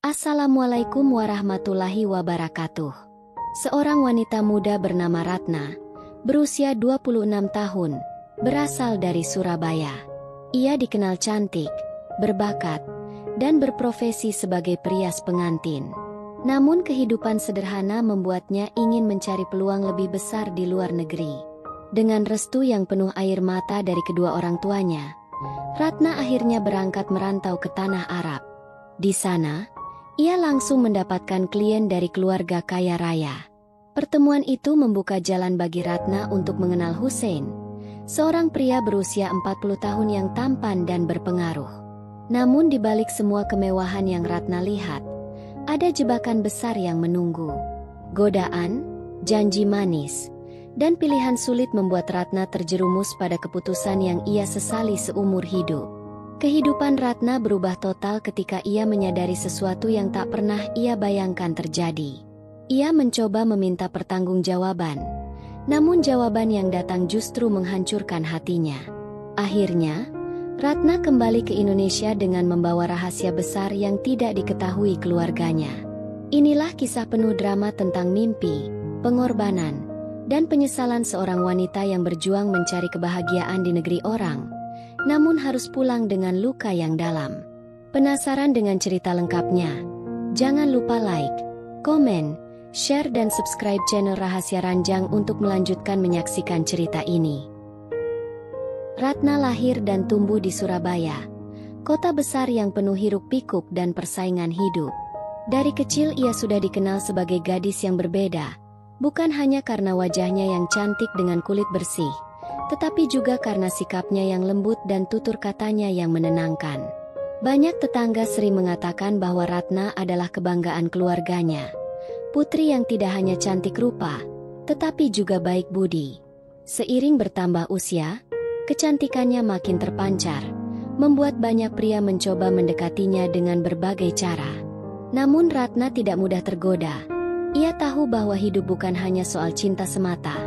Assalamualaikum warahmatullahi wabarakatuh. Seorang wanita muda bernama Ratna, berusia 26 tahun, berasal dari Surabaya. Ia dikenal cantik, berbakat, dan berprofesi sebagai perias pengantin. Namun kehidupan sederhana membuatnya ingin mencari peluang lebih besar di luar negeri. Dengan restu yang penuh air mata dari kedua orang tuanya, Ratna akhirnya berangkat merantau ke tanah Arab. Di sana, ia langsung mendapatkan klien dari keluarga kaya raya. Pertemuan itu membuka jalan bagi Ratna untuk mengenal Hussein, seorang pria berusia 40 tahun yang tampan dan berpengaruh. Namun di balik semua kemewahan yang Ratna lihat, ada jebakan besar yang menunggu. Godaan, janji manis, dan pilihan sulit membuat Ratna terjerumus pada keputusan yang ia sesali seumur hidup. Kehidupan Ratna berubah total ketika ia menyadari sesuatu yang tak pernah ia bayangkan terjadi. Ia mencoba meminta pertanggungjawaban, namun jawaban yang datang justru menghancurkan hatinya. Akhirnya, Ratna kembali ke Indonesia dengan membawa rahasia besar yang tidak diketahui keluarganya. Inilah kisah penuh drama tentang mimpi, pengorbanan, dan penyesalan seorang wanita yang berjuang mencari kebahagiaan di negeri orang, namun harus pulang dengan luka yang dalam. Penasaran dengan cerita lengkapnya? Jangan lupa like, komen, share dan subscribe channel Rahasia Ranjang untuk melanjutkan menyaksikan cerita ini. Ratna lahir dan tumbuh di Surabaya, kota besar yang penuh hiruk-pikuk dan persaingan hidup. Dari kecil ia sudah dikenal sebagai gadis yang berbeda, bukan hanya karena wajahnya yang cantik dengan kulit bersih, tetapi juga karena sikapnya yang lembut dan tutur katanya yang menenangkan. Banyak tetangga sering mengatakan bahwa Ratna adalah kebanggaan keluarganya. Putri yang tidak hanya cantik rupa, tetapi juga baik budi. Seiring bertambah usia, kecantikannya makin terpancar, membuat banyak pria mencoba mendekatinya dengan berbagai cara. Namun Ratna tidak mudah tergoda. Ia tahu bahwa hidup bukan hanya soal cinta semata,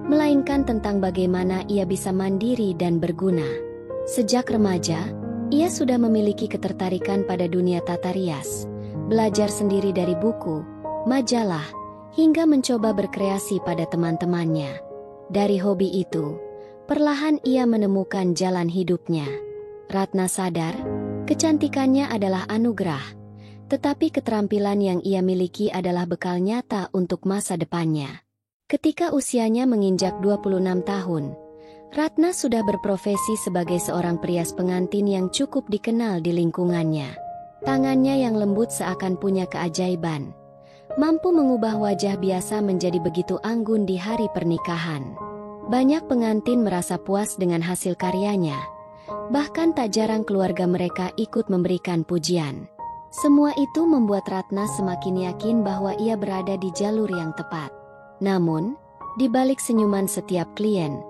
melainkan tentang bagaimana ia bisa mandiri dan berguna. Sejak remaja, ia sudah memiliki ketertarikan pada dunia tata rias, belajar sendiri dari buku, majalah, hingga mencoba berkreasi pada teman-temannya. Dari hobi itu, perlahan ia menemukan jalan hidupnya. Ratna sadar, kecantikannya adalah anugerah, tetapi keterampilan yang ia miliki adalah bekal nyata untuk masa depannya. Ketika usianya menginjak 26 tahun, Ratna sudah berprofesi sebagai seorang perias pengantin yang cukup dikenal di lingkungannya. Tangannya yang lembut seakan punya keajaiban, mampu mengubah wajah biasa menjadi begitu anggun di hari pernikahan. Banyak pengantin merasa puas dengan hasil karyanya, bahkan tak jarang keluarga mereka ikut memberikan pujian. Semua itu membuat Ratna semakin yakin bahwa ia berada di jalur yang tepat. Namun, di balik senyuman setiap klien,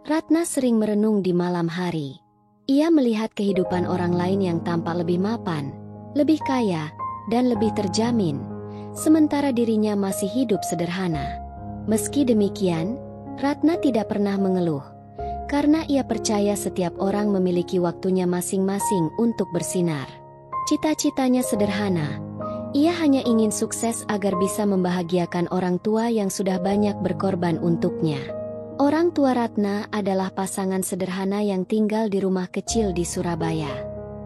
Ratna sering merenung di malam hari. Ia melihat kehidupan orang lain yang tampak lebih mapan, lebih kaya, dan lebih terjamin, sementara dirinya masih hidup sederhana. Meski demikian, Ratna tidak pernah mengeluh, karena ia percaya setiap orang memiliki waktunya masing-masing untuk bersinar. Cita-citanya sederhana, ia hanya ingin sukses agar bisa membahagiakan orang tua yang sudah banyak berkorban untuknya. Orang tua Ratna adalah pasangan sederhana yang tinggal di rumah kecil di Surabaya.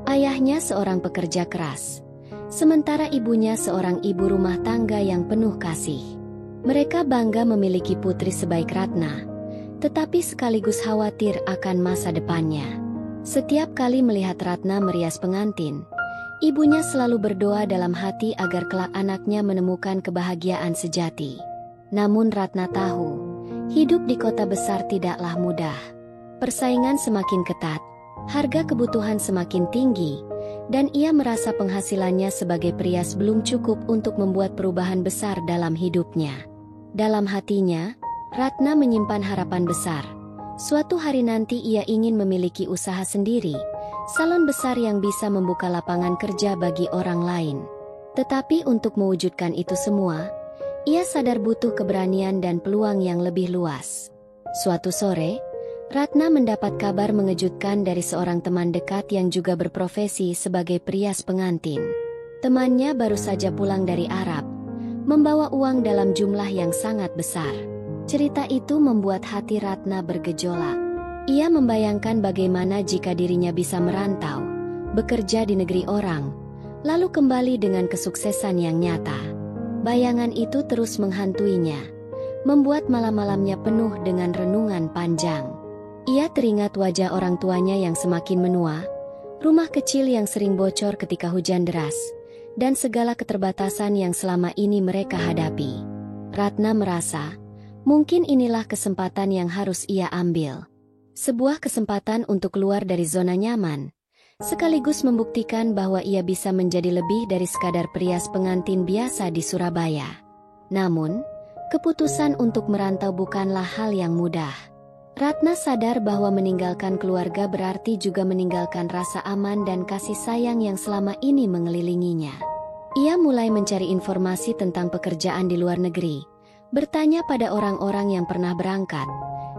Ayahnya seorang pekerja keras, sementara ibunya seorang ibu rumah tangga yang penuh kasih. Mereka bangga memiliki putri sebaik Ratna, tetapi sekaligus khawatir akan masa depannya. Setiap kali melihat Ratna merias pengantin, ibunya selalu berdoa dalam hati agar kelak anaknya menemukan kebahagiaan sejati. Namun Ratna tahu, hidup di kota besar tidaklah mudah. Persaingan semakin ketat, harga kebutuhan semakin tinggi, dan ia merasa penghasilannya sebagai perias belum cukup untuk membuat perubahan besar dalam hidupnya. Dalam hatinya, Ratna menyimpan harapan besar. Suatu hari nanti ia ingin memiliki usaha sendiri, salon besar yang bisa membuka lapangan kerja bagi orang lain. Tetapi untuk mewujudkan itu semua, ia sadar butuh keberanian dan peluang yang lebih luas. Suatu sore, Ratna mendapat kabar mengejutkan dari seorang teman dekat yang juga berprofesi sebagai perias pengantin. Temannya baru saja pulang dari Arab, membawa uang dalam jumlah yang sangat besar. Cerita itu membuat hati Ratna bergejolak. Ia membayangkan bagaimana jika dirinya bisa merantau, bekerja di negeri orang, lalu kembali dengan kesuksesan yang nyata. Bayangan itu terus menghantuinya, membuat malam-malamnya penuh dengan renungan panjang. Ia teringat wajah orang tuanya yang semakin menua, rumah kecil yang sering bocor ketika hujan deras, dan segala keterbatasan yang selama ini mereka hadapi. Ratna merasa, mungkin inilah kesempatan yang harus ia ambil. Sebuah kesempatan untuk keluar dari zona nyaman, sekaligus membuktikan bahwa ia bisa menjadi lebih dari sekadar perias pengantin biasa di Surabaya. Namun, keputusan untuk merantau bukanlah hal yang mudah. Ratna sadar bahwa meninggalkan keluarga berarti juga meninggalkan rasa aman dan kasih sayang yang selama ini mengelilinginya. Ia mulai mencari informasi tentang pekerjaan di luar negeri, bertanya pada orang-orang yang pernah berangkat,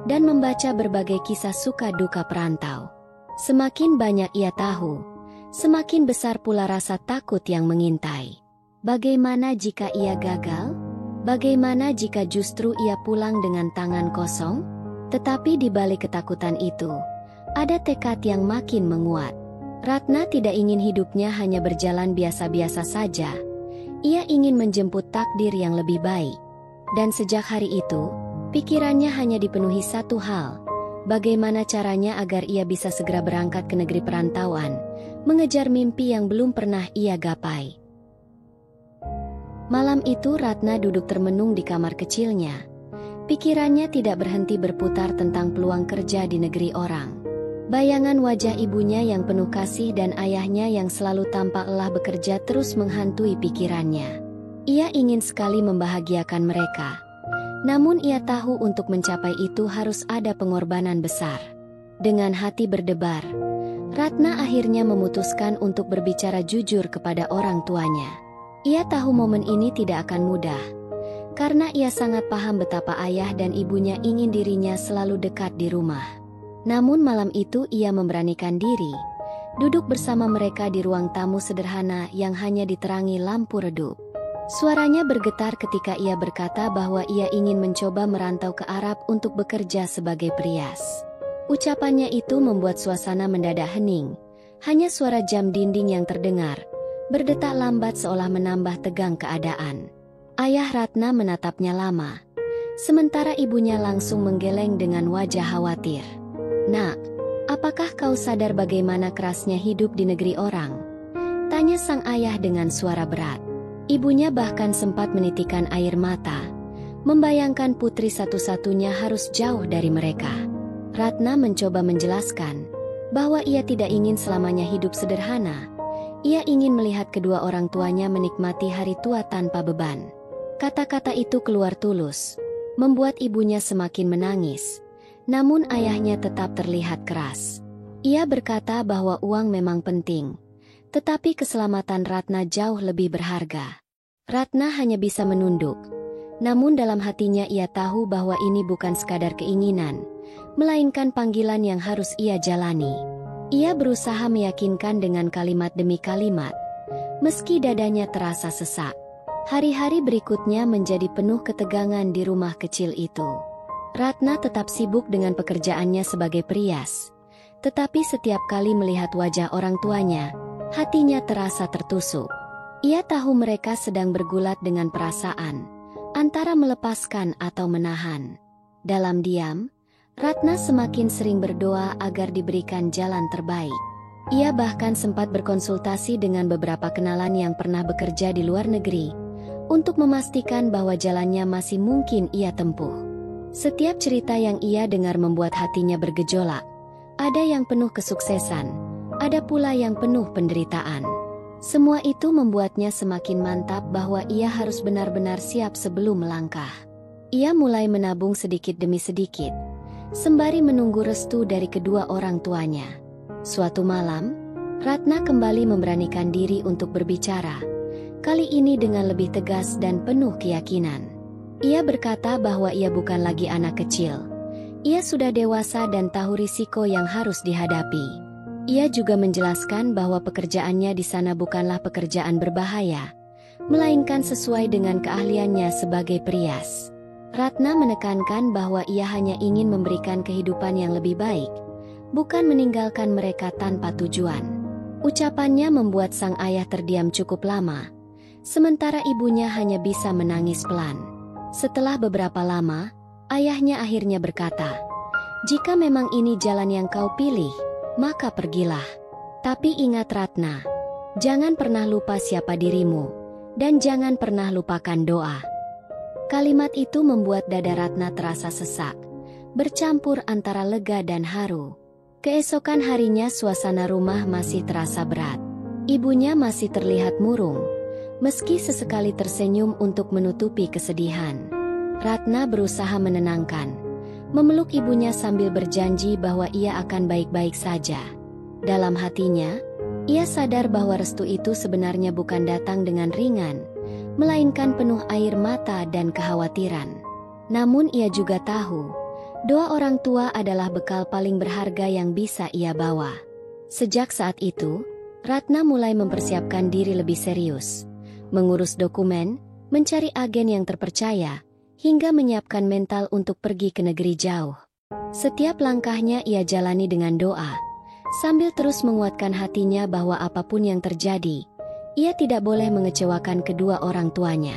dan membaca berbagai kisah suka duka perantau. Semakin banyak ia tahu, semakin besar pula rasa takut yang mengintai. Bagaimana jika ia gagal? Bagaimana jika justru ia pulang dengan tangan kosong? Tetapi di balik ketakutan itu, ada tekad yang makin menguat. Ratna tidak ingin hidupnya hanya berjalan biasa-biasa saja. Ia ingin menjemput takdir yang lebih baik. Dan sejak hari itu, pikirannya hanya dipenuhi satu hal. Bagaimana caranya agar ia bisa segera berangkat ke negeri perantauan, mengejar mimpi yang belum pernah ia gapai. Malam itu Ratna duduk termenung di kamar kecilnya. Pikirannya tidak berhenti berputar tentang peluang kerja di negeri orang. Bayangan wajah ibunya yang penuh kasih dan ayahnya yang selalu tampak lelah bekerja terus menghantui pikirannya. Ia ingin sekali membahagiakan mereka. Namun ia tahu untuk mencapai itu harus ada pengorbanan besar. Dengan hati berdebar, Ratna akhirnya memutuskan untuk berbicara jujur kepada orang tuanya. Ia tahu momen ini tidak akan mudah, karena ia sangat paham betapa ayah dan ibunya ingin dirinya selalu dekat di rumah. Namun malam itu ia memberanikan diri, duduk bersama mereka di ruang tamu sederhana yang hanya diterangi lampu redup. Suaranya bergetar ketika ia berkata bahwa ia ingin mencoba merantau ke Arab untuk bekerja sebagai perias. Ucapannya itu membuat suasana mendadak hening. Hanya suara jam dinding yang terdengar, berdetak lambat seolah menambah tegang keadaan. Ayah Ratna menatapnya lama, sementara ibunya langsung menggeleng dengan wajah khawatir. "Nak, apakah kau sadar bagaimana kerasnya hidup di negeri orang?" tanya sang ayah dengan suara berat. Ibunya bahkan sempat menitikkan air mata, membayangkan putri satu-satunya harus jauh dari mereka. Ratna mencoba menjelaskan bahwa ia tidak ingin selamanya hidup sederhana. Ia ingin melihat kedua orang tuanya menikmati hari tua tanpa beban. Kata-kata itu keluar tulus, membuat ibunya semakin menangis. Namun ayahnya tetap terlihat keras. Ia berkata bahwa uang memang penting, tetapi keselamatan Ratna jauh lebih berharga. Ratna hanya bisa menunduk. Namun dalam hatinya ia tahu bahwa ini bukan sekadar keinginan, melainkan panggilan yang harus ia jalani. Ia berusaha meyakinkan dengan kalimat demi kalimat, meski dadanya terasa sesak. Hari-hari berikutnya menjadi penuh ketegangan di rumah kecil itu. Ratna tetap sibuk dengan pekerjaannya sebagai perias. Tetapi setiap kali melihat wajah orang tuanya, hatinya terasa tertusuk. Ia tahu mereka sedang bergulat dengan perasaan, antara melepaskan atau menahan. Dalam diam, Ratna semakin sering berdoa agar diberikan jalan terbaik. Ia bahkan sempat berkonsultasi dengan beberapa kenalan yang pernah bekerja di luar negeri, untuk memastikan bahwa jalannya masih mungkin ia tempuh. Setiap cerita yang ia dengar membuat hatinya bergejolak. Ada yang penuh kesuksesan, ada pula yang penuh penderitaan. Semua itu membuatnya semakin mantap bahwa ia harus benar-benar siap sebelum melangkah. Ia mulai menabung sedikit demi sedikit, sembari menunggu restu dari kedua orang tuanya. Suatu malam, Ratna kembali memberanikan diri untuk berbicara, kali ini dengan lebih tegas dan penuh keyakinan. Ia berkata bahwa ia bukan lagi anak kecil. Ia sudah dewasa dan tahu risiko yang harus dihadapi. Ia juga menjelaskan bahwa pekerjaannya di sana bukanlah pekerjaan berbahaya, melainkan sesuai dengan keahliannya sebagai perias. Ratna menekankan bahwa ia hanya ingin memberikan kehidupan yang lebih baik, bukan meninggalkan mereka tanpa tujuan. Ucapannya membuat sang ayah terdiam cukup lama, sementara ibunya hanya bisa menangis pelan. Setelah beberapa lama, ayahnya akhirnya berkata, "Jika memang ini jalan yang kau pilih, maka pergilah. Tapi ingat Ratna, jangan pernah lupa siapa dirimu, dan jangan pernah lupakan doa." Kalimat itu membuat dada Ratna terasa sesak, bercampur antara lega dan haru. Keesokan harinya suasana rumah masih terasa berat. Ibunya masih terlihat murung, meski sesekali tersenyum untuk menutupi kesedihan. Ratna berusaha menenangkan, memeluk ibunya sambil berjanji bahwa ia akan baik-baik saja. Dalam hatinya, ia sadar bahwa restu itu sebenarnya bukan datang dengan ringan, melainkan penuh air mata dan kekhawatiran. Namun ia juga tahu, doa orang tua adalah bekal paling berharga yang bisa ia bawa. Sejak saat itu, Ratna mulai mempersiapkan diri lebih serius, mengurus dokumen, mencari agen yang terpercaya, hingga menyiapkan mental untuk pergi ke negeri jauh. Setiap langkahnya ia jalani dengan doa, sambil terus menguatkan hatinya bahwa apapun yang terjadi, ia tidak boleh mengecewakan kedua orang tuanya.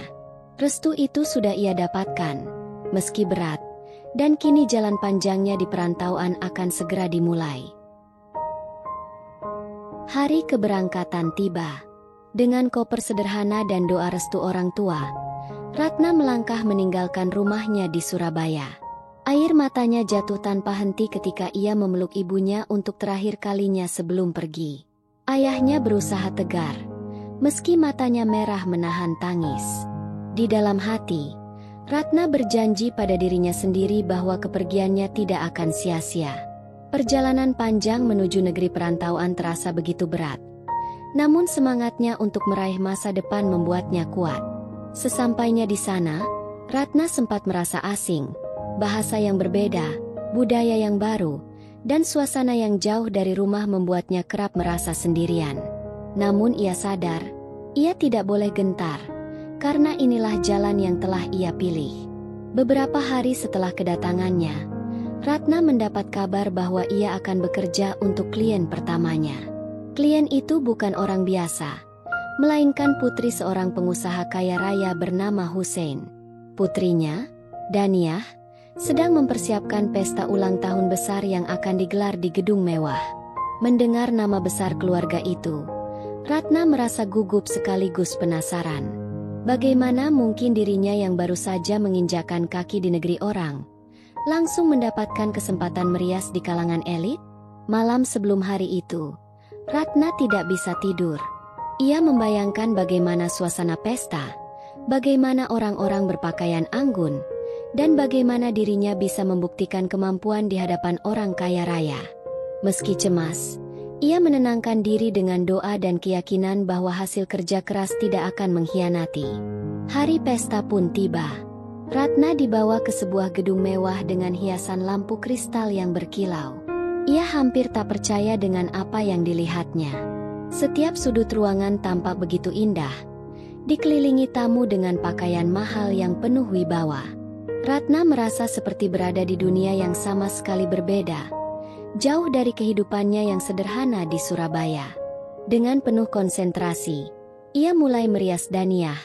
Restu itu sudah ia dapatkan, meski berat, dan kini jalan panjangnya di perantauan akan segera dimulai. Hari keberangkatan tiba. Dengan koper sederhana dan doa restu orang tua, Ratna melangkah meninggalkan rumahnya di Surabaya. Air matanya jatuh tanpa henti ketika ia memeluk ibunya untuk terakhir kalinya sebelum pergi. Ayahnya berusaha tegar, meski matanya merah menahan tangis. Di dalam hati, Ratna berjanji pada dirinya sendiri bahwa kepergiannya tidak akan sia-sia. Perjalanan panjang menuju negeri perantauan terasa begitu berat. Namun semangatnya untuk meraih masa depan membuatnya kuat. Sesampainya di sana, Ratna sempat merasa asing. Bahasa yang berbeda, budaya yang baru, dan suasana yang jauh dari rumah membuatnya kerap merasa sendirian. Namun ia sadar, ia tidak boleh gentar, karena inilah jalan yang telah ia pilih. Beberapa hari setelah kedatangannya, Ratna mendapat kabar bahwa ia akan bekerja untuk klien pertamanya. Klien itu bukan orang biasa, melainkan putri seorang pengusaha kaya raya bernama Hussein. Putrinya, Daniyah, sedang mempersiapkan pesta ulang tahun besar yang akan digelar di gedung mewah. Mendengar nama besar keluarga itu, Ratna merasa gugup sekaligus penasaran. Bagaimana mungkin dirinya yang baru saja menginjakan kaki di negeri orang, langsung mendapatkan kesempatan merias di kalangan elit? Malam sebelum hari itu, Ratna tidak bisa tidur. Ia membayangkan bagaimana suasana pesta, bagaimana orang-orang berpakaian anggun, dan bagaimana dirinya bisa membuktikan kemampuan di hadapan orang kaya raya. Meski cemas, ia menenangkan diri dengan doa dan keyakinan bahwa hasil kerja keras tidak akan mengkhianati. Hari pesta pun tiba. Ratna dibawa ke sebuah gedung mewah dengan hiasan lampu kristal yang berkilau. Ia hampir tak percaya dengan apa yang dilihatnya. Setiap sudut ruangan tampak begitu indah, dikelilingi tamu dengan pakaian mahal yang penuh wibawa. Ratna merasa seperti berada di dunia yang sama sekali berbeda, jauh dari kehidupannya yang sederhana di Surabaya. Dengan penuh konsentrasi, ia mulai merias Daniyah,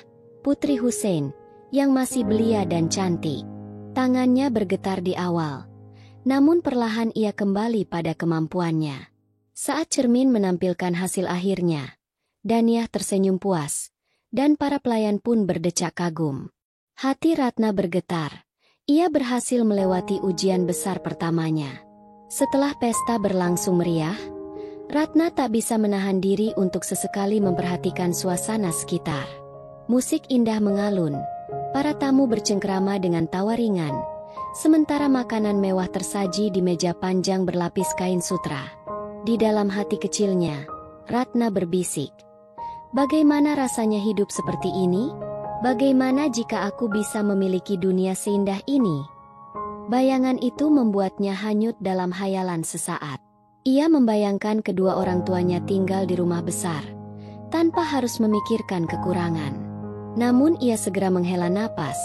putri Hussein, yang masih belia dan cantik. Tangannya bergetar di awal, namun perlahan ia kembali pada kemampuannya. Saat cermin menampilkan hasil akhirnya, Daniyah tersenyum puas, dan para pelayan pun berdecak kagum. Hati Ratna bergetar. Ia berhasil melewati ujian besar pertamanya. Setelah pesta berlangsung meriah, Ratna tak bisa menahan diri untuk sesekali memperhatikan suasana sekitar. Musik indah mengalun, para tamu bercengkrama dengan tawa ringan, sementara makanan mewah tersaji di meja panjang berlapis kain sutra. Di dalam hati kecilnya, Ratna berbisik, "Bagaimana rasanya hidup seperti ini? Bagaimana jika aku bisa memiliki dunia seindah ini?" Bayangan itu membuatnya hanyut dalam hayalan sesaat. Ia membayangkan kedua orang tuanya tinggal di rumah besar, tanpa harus memikirkan kekurangan. Namun ia segera menghela napas,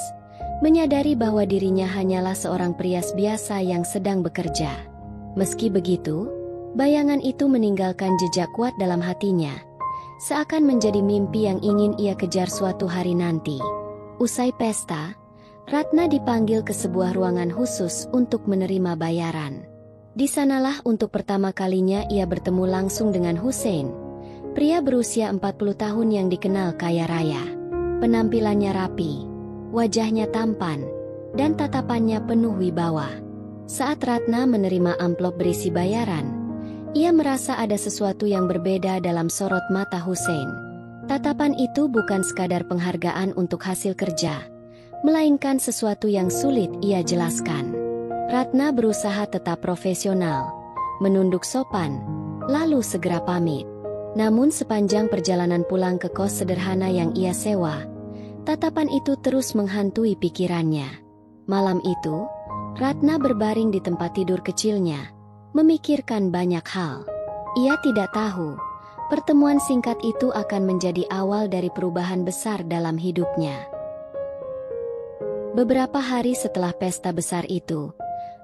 menyadari bahwa dirinya hanyalah seorang prias biasa yang sedang bekerja. Meski begitu, bayangan itu meninggalkan jejak kuat dalam hatinya, seakan menjadi mimpi yang ingin ia kejar suatu hari nanti. Usai pesta, Ratna dipanggil ke sebuah ruangan khusus untuk menerima bayaran. Di sanalah untuk pertama kalinya ia bertemu langsung dengan Hussein, pria berusia 40 tahun yang dikenal kaya raya. Penampilannya rapi, wajahnya tampan, dan tatapannya penuh wibawa. Saat Ratna menerima amplop berisi bayaran, ia merasa ada sesuatu yang berbeda dalam sorot mata Hussein. Tatapan itu bukan sekadar penghargaan untuk hasil kerja, melainkan sesuatu yang sulit ia jelaskan. Ratna berusaha tetap profesional, menunduk sopan, lalu segera pamit. Namun sepanjang perjalanan pulang ke kos sederhana yang ia sewa, tatapan itu terus menghantui pikirannya. Malam itu, Ratna berbaring di tempat tidur kecilnya, memikirkan banyak hal. Ia tidak tahu, pertemuan singkat itu akan menjadi awal dari perubahan besar dalam hidupnya. Beberapa hari setelah pesta besar itu,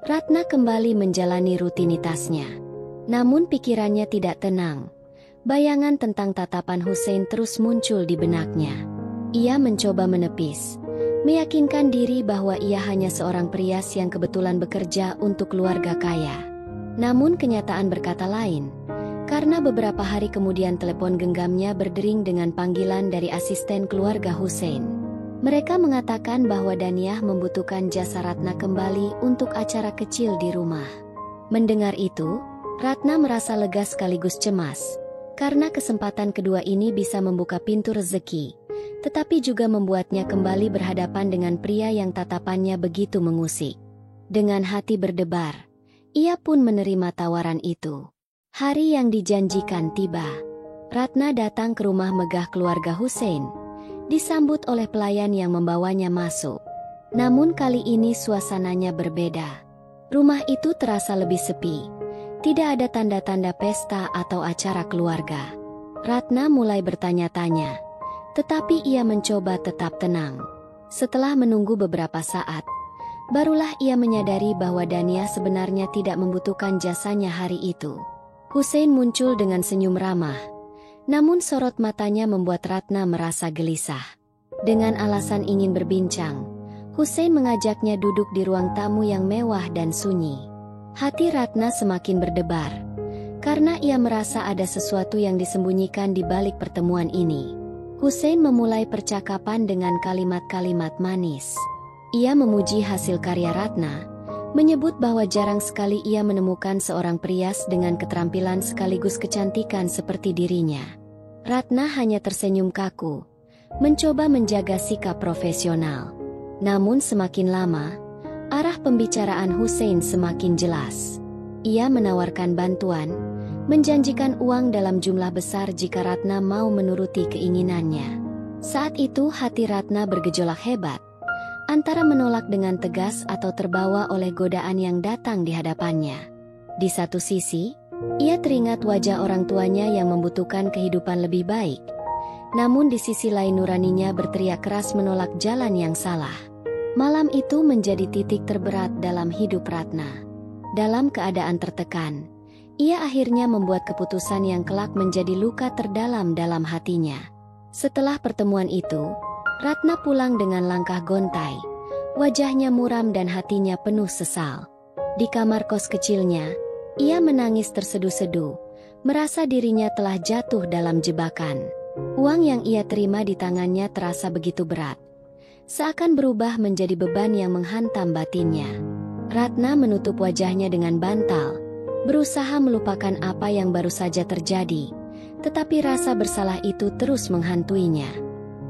Ratna kembali menjalani rutinitasnya. Namun pikirannya tidak tenang. Bayangan tentang tatapan Hussein terus muncul di benaknya. Ia mencoba menepis, meyakinkan diri bahwa ia hanya seorang prias yang kebetulan bekerja untuk keluarga kaya. Namun kenyataan berkata lain, karena beberapa hari kemudian telepon genggamnya berdering dengan panggilan dari asisten keluarga Hussein. Mereka mengatakan bahwa Daniah membutuhkan jasa Ratna kembali untuk acara kecil di rumah. Mendengar itu, Ratna merasa lega sekaligus cemas, karena kesempatan kedua ini bisa membuka pintu rezeki, tetapi juga membuatnya kembali berhadapan dengan pria yang tatapannya begitu mengusik. Dengan hati berdebar, ia pun menerima tawaran itu. Hari yang dijanjikan tiba. Ratna datang ke rumah megah keluarga Hussein, disambut oleh pelayan yang membawanya masuk. Namun kali ini suasananya berbeda. Rumah itu terasa lebih sepi. Tidak ada tanda-tanda pesta atau acara keluarga. Ratna mulai bertanya-tanya, tetapi ia mencoba tetap tenang. Setelah menunggu beberapa saat, barulah ia menyadari bahwa Daniah sebenarnya tidak membutuhkan jasanya hari itu. Hussein muncul dengan senyum ramah, namun sorot matanya membuat Ratna merasa gelisah. Dengan alasan ingin berbincang, Hussein mengajaknya duduk di ruang tamu yang mewah dan sunyi. Hati Ratna semakin berdebar, karena ia merasa ada sesuatu yang disembunyikan di balik pertemuan ini. Hussein memulai percakapan dengan kalimat-kalimat manis. Ia memuji hasil karya Ratna, menyebut bahwa jarang sekali ia menemukan seorang prias dengan keterampilan sekaligus kecantikan seperti dirinya. Ratna hanya tersenyum kaku, mencoba menjaga sikap profesional. Namun semakin lama, arah pembicaraan Hussein semakin jelas. Ia menawarkan bantuan, menjanjikan uang dalam jumlah besar jika Ratna mau menuruti keinginannya. Saat itu hati Ratna bergejolak hebat, antara menolak dengan tegas atau terbawa oleh godaan yang datang di hadapannya. Di satu sisi, ia teringat wajah orang tuanya yang membutuhkan kehidupan lebih baik. Namun di sisi lain nuraninya berteriak keras menolak jalan yang salah. Malam itu menjadi titik terberat dalam hidup Ratna. Dalam keadaan tertekan, ia akhirnya membuat keputusan yang kelak menjadi luka terdalam dalam hatinya. Setelah pertemuan itu, Ratna pulang dengan langkah gontai. Wajahnya muram dan hatinya penuh sesal. Di kamar kos kecilnya, ia menangis terseduh-seduh, merasa dirinya telah jatuh dalam jebakan. Uang yang ia terima di tangannya terasa begitu berat, seakan berubah menjadi beban yang menghantam batinnya. Ratna menutup wajahnya dengan bantal, berusaha melupakan apa yang baru saja terjadi, tetapi rasa bersalah itu terus menghantuinya.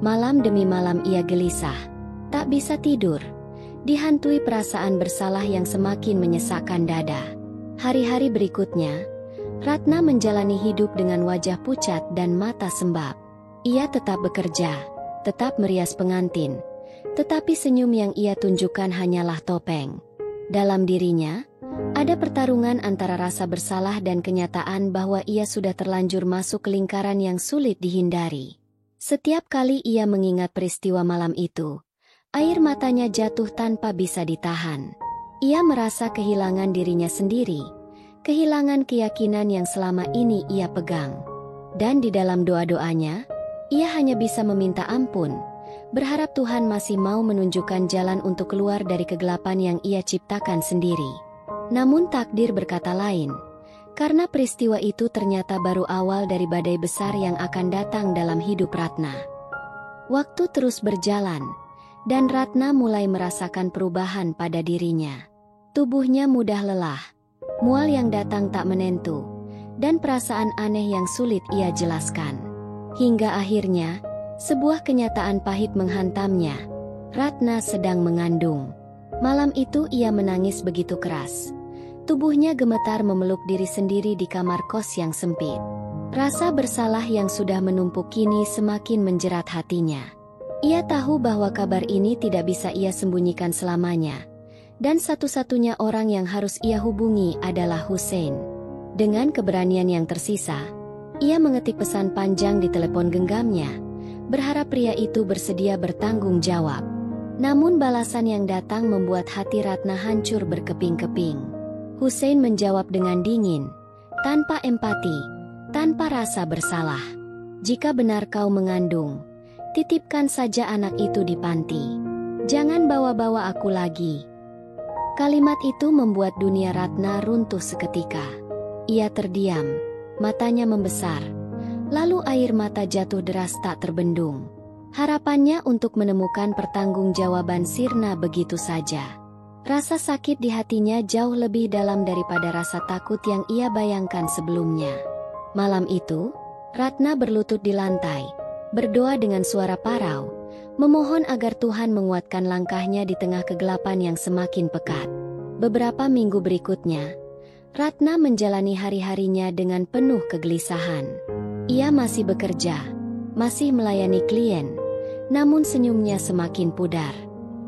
Malam demi malam ia gelisah, tak bisa tidur, dihantui perasaan bersalah yang semakin menyesakkan dada. Hari-hari berikutnya, Ratna menjalani hidup dengan wajah pucat dan mata sembab. Ia tetap bekerja, tetap merias pengantin, tetapi senyum yang ia tunjukkan hanyalah topeng. Dalam dirinya, Ada pertarungan antara rasa bersalah dan kenyataan bahwa ia sudah terlanjur masuk ke lingkaran yang sulit dihindari. Setiap kali ia mengingat peristiwa malam itu, air matanya jatuh tanpa bisa ditahan. Ia merasa kehilangan dirinya sendiri, kehilangan keyakinan yang selama ini ia pegang. Dan di dalam doa-doanya, ia hanya bisa meminta ampun, berharap Tuhan masih mau menunjukkan jalan untuk keluar dari kegelapan yang ia ciptakan sendiri. Namun takdir berkata lain, karena peristiwa itu ternyata baru awal dari badai besar yang akan datang dalam hidup Ratna. Waktu terus berjalan, dan Ratna mulai merasakan perubahan pada dirinya. Tubuhnya mudah lelah, mual yang datang tak menentu, dan perasaan aneh yang sulit ia jelaskan. Hingga akhirnya, sebuah kenyataan pahit menghantamnya. Ratna sedang mengandung. Malam itu ia menangis begitu keras. Tubuhnya gemetar memeluk diri sendiri di kamar kos yang sempit. Rasa bersalah yang sudah menumpuk kini semakin menjerat hatinya. Ia tahu bahwa kabar ini tidak bisa ia sembunyikan selamanya. Dan satu-satunya orang yang harus ia hubungi adalah Hussein. Dengan keberanian yang tersisa, ia mengetik pesan panjang di telepon genggamnya, berharap pria itu bersedia bertanggung jawab. Namun balasan yang datang membuat hati Ratna hancur berkeping-keping. Hussein menjawab dengan dingin, tanpa empati, tanpa rasa bersalah. Jika benar kau mengandung, titipkan saja anak itu di panti. Jangan bawa-bawa aku lagi. Kalimat itu membuat dunia Ratna runtuh seketika. Ia terdiam, matanya membesar, lalu air mata jatuh deras tak terbendung. Harapannya untuk menemukan pertanggungjawaban sirna begitu saja. Rasa sakit di hatinya jauh lebih dalam daripada rasa takut yang ia bayangkan sebelumnya. Malam itu, Ratna berlutut di lantai, berdoa dengan suara parau, memohon agar Tuhan menguatkan langkahnya di tengah kegelapan yang semakin pekat. Beberapa minggu berikutnya, Ratna menjalani hari-harinya dengan penuh kegelisahan. Ia masih bekerja, masih melayani klien, namun senyumnya semakin pudar.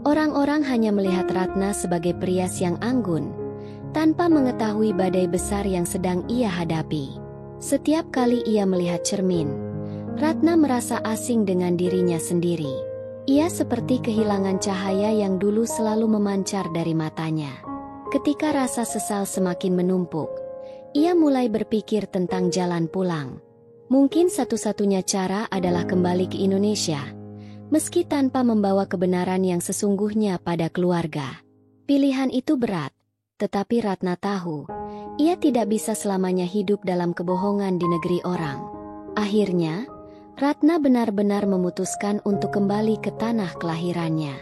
Orang-orang hanya melihat Ratna sebagai perias yang anggun, tanpa mengetahui badai besar yang sedang ia hadapi. Setiap kali ia melihat cermin, Ratna merasa asing dengan dirinya sendiri. Ia seperti kehilangan cahaya yang dulu selalu memancar dari matanya. Ketika rasa sesal semakin menumpuk, ia mulai berpikir tentang jalan pulang. Mungkin satu-satunya cara adalah kembali ke Indonesia, meski tanpa membawa kebenaran yang sesungguhnya pada keluarga. Pilihan itu berat, tetapi Ratna tahu, ia tidak bisa selamanya hidup dalam kebohongan di negeri orang. Akhirnya, Ratna benar-benar memutuskan untuk kembali ke tanah kelahirannya.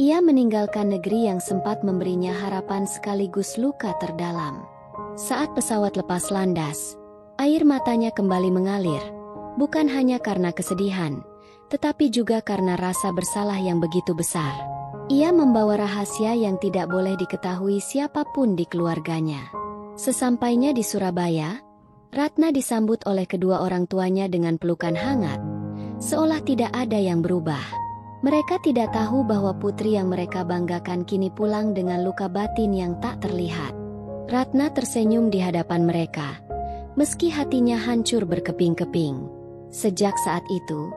Ia meninggalkan negeri yang sempat memberinya harapan sekaligus luka terdalam. Saat pesawat lepas landas, air matanya kembali mengalir, bukan hanya karena kesedihan, tetapi juga karena rasa bersalah yang begitu besar. Ia membawa rahasia yang tidak boleh diketahui siapapun di keluarganya. Sesampainya di Surabaya, Ratna disambut oleh kedua orang tuanya dengan pelukan hangat, seolah tidak ada yang berubah. Mereka tidak tahu bahwa putri yang mereka banggakan kini pulang dengan luka batin yang tak terlihat. Ratna tersenyum di hadapan mereka, meski hatinya hancur berkeping-keping. Sejak saat itu,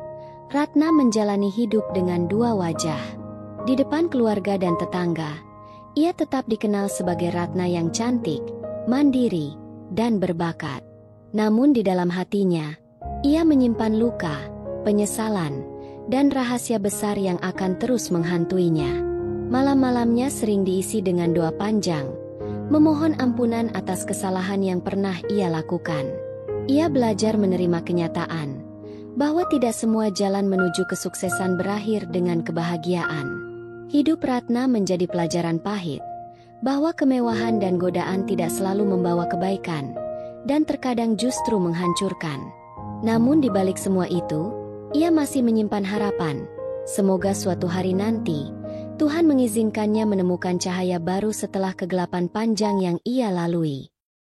Ratna menjalani hidup dengan dua wajah. Di depan keluarga dan tetangga, ia tetap dikenal sebagai Ratna yang cantik, mandiri, dan berbakat. Namun di dalam hatinya, ia menyimpan luka, penyesalan, dan rahasia besar yang akan terus menghantuinya. Malam-malamnya sering diisi dengan doa panjang, memohon ampunan atas kesalahan yang pernah ia lakukan. Ia belajar menerima kenyataan bahwa tidak semua jalan menuju kesuksesan berakhir dengan kebahagiaan. Hidup Ratna menjadi pelajaran pahit, bahwa kemewahan dan godaan tidak selalu membawa kebaikan, dan terkadang justru menghancurkan. Namun di balik semua itu, ia masih menyimpan harapan. Semoga suatu hari nanti, Tuhan mengizinkannya menemukan cahaya baru setelah kegelapan panjang yang ia lalui.